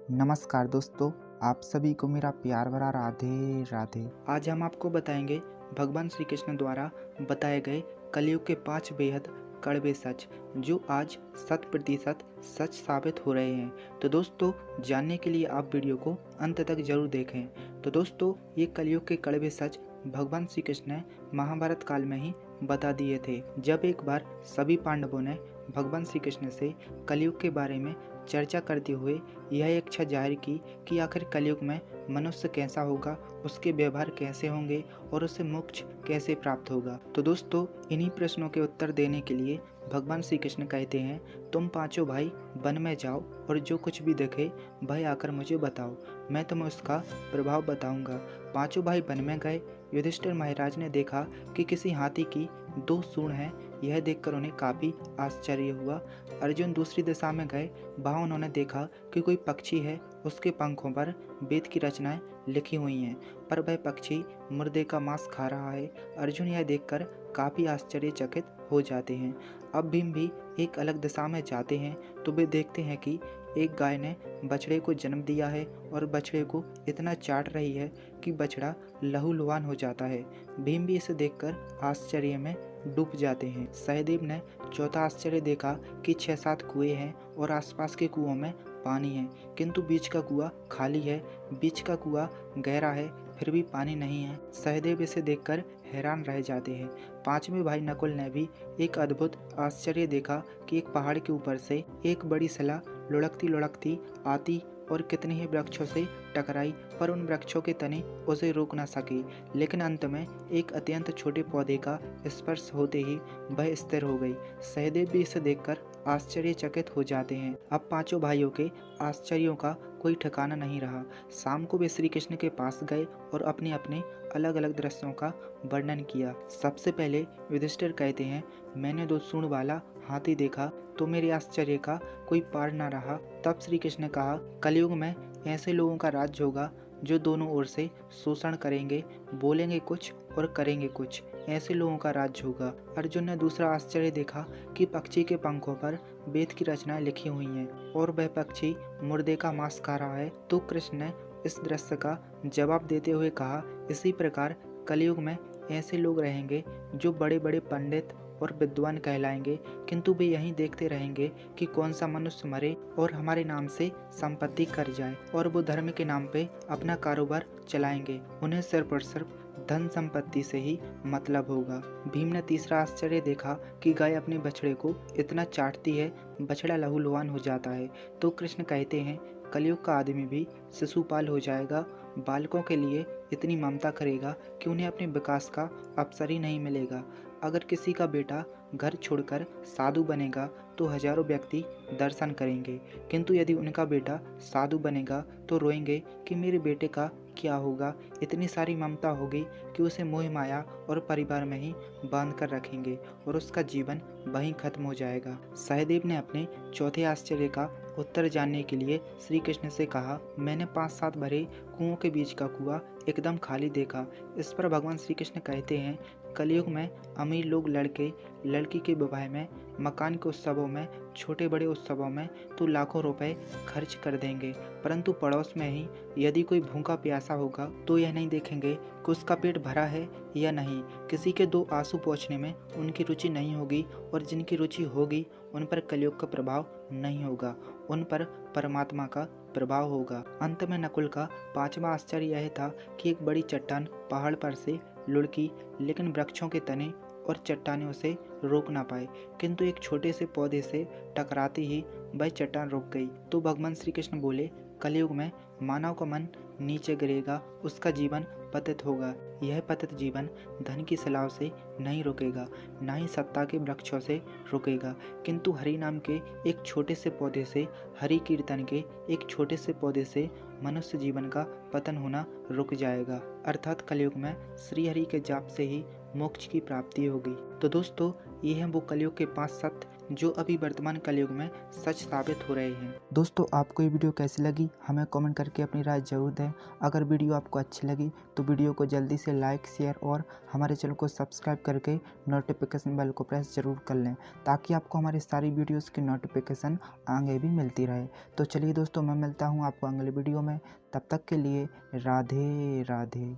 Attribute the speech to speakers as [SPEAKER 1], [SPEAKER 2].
[SPEAKER 1] नमस्कार दोस्तों, आप सभी को मेरा प्यार भरा राधे राधे। आज हम आपको बताएंगे भगवान श्री कृष्ण द्वारा बताए गए कलयुग के 5 बेहद कड़वे सच, जो आज 100% सच साबित हो रहे हैं। तो दोस्तों, जानने के लिए आप वीडियो को अंत तक जरूर देखें। तो दोस्तों, ये कलयुग के कड़वे सच भगवान श्री कृष्ण ने महाभारत काल में ही बता दिए थे, जब एक बार सभी पांडवों ने भगवान श्री कृष्ण से कलयुग के बारे में चर्चा करते हुए यह इच्छा जाहिर की कि आखिर कलयुग में मनुष्य कैसा होगा, उसके व्यवहार कैसे होंगे और उसे मोक्ष कैसे प्राप्त होगा। तो दोस्तों, इन्हीं प्रश्नों के उत्तर देने के लिए भगवान श्री कृष्ण कहते हैं, तुम पांचों भाई वन में जाओ और जो कुछ भी देखे भाई आकर मुझे बताओ, मैं तुम्हें उसका प्रभाव बताऊंगा। पांचों भाई वन में गए। युधिष्ठिर महाराज ने देखा कि किसी हाथी की 2 सूंड हैं। यह देखकर उन्हें काफ़ी आश्चर्य हुआ। अर्जुन दूसरी दिशा में गए। वहाँ उन्होंने देखा कि कोई पक्षी है, उसके पंखों पर वेद की रचनाएं लिखी हुई हैं, पर वह पक्षी मुर्दे का मांस खा रहा है। अर्जुन यह देखकर काफ़ी आश्चर्यचकित हो जाते हैं। अब भीम भी एक अलग दिशा में जाते हैं तो वे देखते हैं कि एक गाय ने बछड़े को जन्म दिया है और बछड़े को इतना चाट रही है कि बछड़ा लहूलुहान हो जाता है। भीम भी इसे देखकर आश्चर्य में डूब जाते हैं। सहदेव ने चौथा आश्चर्य देखा कि 6-7 कुएं हैं और आसपास के कुओं में पानी है, किंतु बीच का कुआं खाली है। बीच का कुआं गहरा है, फिर भी पानी नहीं है। सहदेव इसे देखकर हैरान रह जाते हैं। पांचवें भाई नकुल ने भी एक अद्भुत आश्चर्य देखा कि एक पहाड़ के ऊपर से एक बड़ी सला लुढ़कती लुढ़कती आती और कितने ही वृक्षों से टकराई, पर उन वृक्षों के तने उसे रोक न सके। लेकिन अंत में एक अत्यंत छोटे पौधे का स्पर्श होते ही वह स्थिर हो गई। सहदेव भी इसे देखकर आश्चर्यचकित हो जाते हैं। अब पांचों भाइयों के आश्चर्यों का कोई ठिकाना नहीं रहा। शाम को वे श्री कृष्ण के पास गए और अपने अपने अलग अलग दृश्यों का वर्णन किया। सबसे पहले युधिष्ठिर कहते हैं, मैंने 2 सूंड वाला हाथी देखा तो मेरे आश्चर्य का कोई पार न रहा। तब श्री कृष्ण ने कहा, कलयुग में ऐसे लोगों का राज्य होगा जो दोनों ओर से शोषण करेंगे, बोलेंगे कुछ और करेंगे कुछ। ऐसे लोगों का राज्य होगा। अर्जुन ने दूसरा आश्चर्य देखा कि पक्षी के पंखों पर वेद की रचनाएं लिखी हुई हैं और वह पक्षी मुर्दे का मांस खा रहा है। तो कृष्ण ने इस दृश्य का जवाब देते हुए कहा, इसी प्रकार कलयुग में ऐसे लोग रहेंगे जो बड़े बड़े पंडित और विद्वान कहलाएंगे, किंतु वे यही देखते रहेंगे कि कौन सा मनुष्य मरे और हमारे नाम से संपत्ति कर जाए, और वो धर्म के नाम पे अपना कारोबार चलाएंगे। उन्हें सिर्फ और सिर्फ धन संपत्ति से ही मतलब होगा। भीम ने तीसरा आश्चर्य देखा कि गाय अपने बछड़े को इतना चाटती है, बछड़ा लहूलुहान हो जाता है। तो कृष्ण कहते हैं, कलयुग का आदमी भी शिशुपाल हो जाएगा, बालकों के लिए इतनी ममता करेगा कि उन्हें अपने विकास का अवसर ही नहीं मिलेगा। अगर किसी का बेटा घर छोड़कर साधु बनेगा तो हजारों व्यक्ति दर्शन करेंगे, किंतु यदि उनका बेटा साधु बनेगा तो रोएंगे कि मेरे बेटे का क्या होगा। इतनी सारी ममता होगी कि उसे मोह माया और परिवार में ही बांध कर रखेंगे और उसका जीवन वहीं खत्म हो जाएगा। सहदेव ने अपने चौथे आश्चर्य का उत्तर जानने के लिए श्री कृष्ण से कहा, मैंने 5-7 भरे कुओं के बीच का कुआं एकदम खाली देखा। इस पर भगवान श्री कृष्ण कहते हैं, कलयुग में अमीर लोग लड़के लड़की के विवाह में, मकान के उत्सवों में, छोटे बड़े उत्सवों में तो लाखों रुपए खर्च कर देंगे, परंतु पड़ोस में ही यदि कोई भूखा प्यासा होगा तो यह नहीं देखेंगे कि उसका पेट भरा है या नहीं। किसी के 2 आंसू पोंछने में उनकी रुचि नहीं होगी, और जिनकी रुचि होगी उन पर कलयुग का प्रभाव नहीं होगा, उन पर परमात्मा का प्रभाव होगा। अंत में नकुल का 5वां आश्चर्य यह था कि एक बड़ी चट्टान पहाड़ पर से लुढ़की, लेकिन वृक्षों के तने और चट्टानें उसे रोक ना पाए, किंतु एक छोटे से पौधे से टकराते ही वह चट्टान रुक गई। तो भगवान श्री कृष्ण बोले, कलयुग में मानव का मन नीचे गिरेगा, उसका जीवन पतित होगा। यह पतित जीवन धन की सलाह से नहीं रुकेगा, ना ही सत्ता के वृक्षों से रुकेगा, किंतु हरि नाम के एक छोटे से पौधे से, हरि कीर्तन के एक छोटे से पौधे से मनुष्य जीवन का पतन होना रुक जाएगा। अर्थात कलयुग में श्री हरि के जाप से ही मोक्ष की प्राप्ति होगी। तो दोस्तों, ये हैं वो कलयुग के 5 सत्य जो अभी वर्तमान कलयुग में सच साबित हो रहे हैं। दोस्तों, आपको ये वीडियो कैसी लगी हमें कमेंट करके अपनी राय जरूर दें। अगर वीडियो आपको अच्छी लगी तो वीडियो को जल्दी से लाइक, शेयर और हमारे चैनल को सब्सक्राइब करके नोटिफिकेशन बेल को प्रेस जरूर कर लें, ताकि आपको हमारी सारी वीडियोज़ की नोटिफिकेशन आगे भी मिलती रहे। तो चलिए दोस्तों, मैं मिलता हूँ आपको अगले वीडियो में। तब तक के लिए राधे राधे।